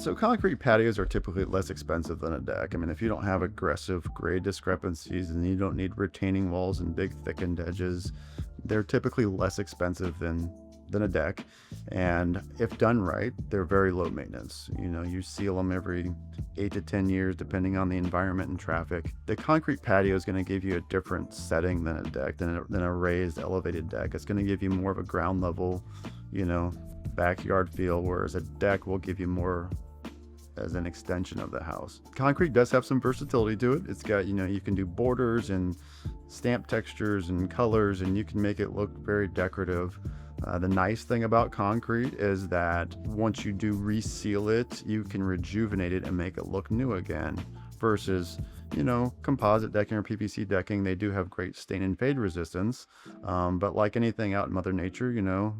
So concrete patios are typically less expensive than a deck. I mean, if you don't have aggressive grade discrepancies and you don't need retaining walls and big thickened edges, they're typically less expensive than a deck. And if done right, they're very low maintenance. You know, you seal them every 8 to 10 years, depending on the environment and traffic. The concrete patio is going to give you a different setting than a deck, than a raised elevated deck. It's going to give you more of a ground level, you know, backyard feel, whereas a deck will give you more as an extension of the house. Concrete does have some versatility to it. It's got, you know, you can do borders and stamp textures and colors, and you can make it look very decorative. The nice thing about concrete is that once you do reseal it, you can rejuvenate it and make it look new again, versus, you know, composite decking or PVC decking. They do have great stain and fade resistance, but like anything out in Mother Nature, you know,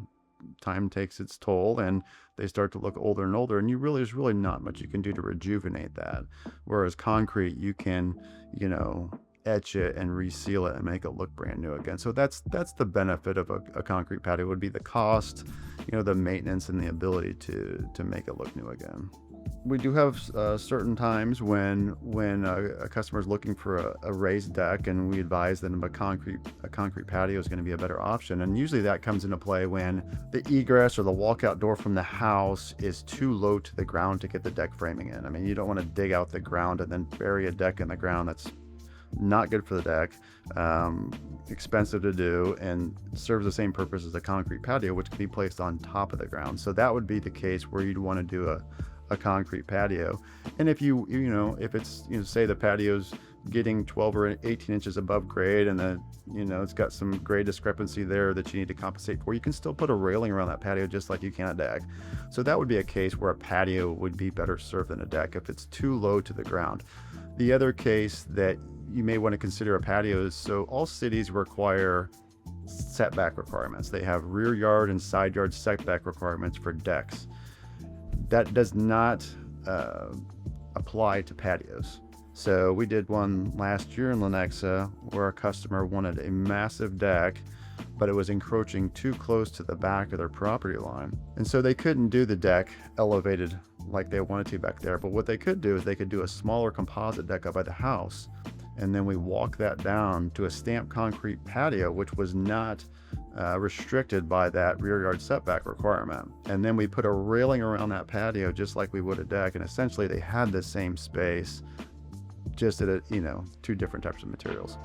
time takes its toll and they start to look older and older, and there's really not much you can do to rejuvenate that. Whereas concrete, you can, you know, etch it and reseal it and make it look brand new again. So that's the benefit of a concrete patio, would be the cost, you know, the maintenance and the ability to make it look new again. We do have certain times when a customer is looking for a raised deck, and we advise them a concrete patio is going to be a better option. And usually that comes into play when the egress or the walkout door from the house is too low to the ground to get the deck framing in. I mean, you don't want to dig out the ground and then bury a deck in the ground. That's not good for the deck, expensive to do, and serves the same purpose as a concrete patio, which can be placed on top of the ground. So that would be the case where you'd want to do a concrete patio. And if you know, if it's, you know, say the patio's getting 12 or 18 inches above grade, and then, you know, it's got some grade discrepancy there that you need to compensate for, you can still put a railing around that patio just like you can a deck. So that would be a case where a patio would be better served than a deck if it's too low to the ground. The other case that you may want to consider a patio is, so all cities require setback requirements. They have rear yard and side yard setback requirements for decks. That does not apply to patios. So we did one last year in Lenexa where a customer wanted a massive deck, but it was encroaching too close to the back of their property line. And so they couldn't do the deck elevated like they wanted to back there. But what they could do is they could do a smaller composite deck up by the house. And then we walk that down to a stamped concrete patio, which was not restricted by that rear yard setback requirement. And then we put a railing around that patio just like we would a deck. And essentially they had the same space, just at two different types of materials.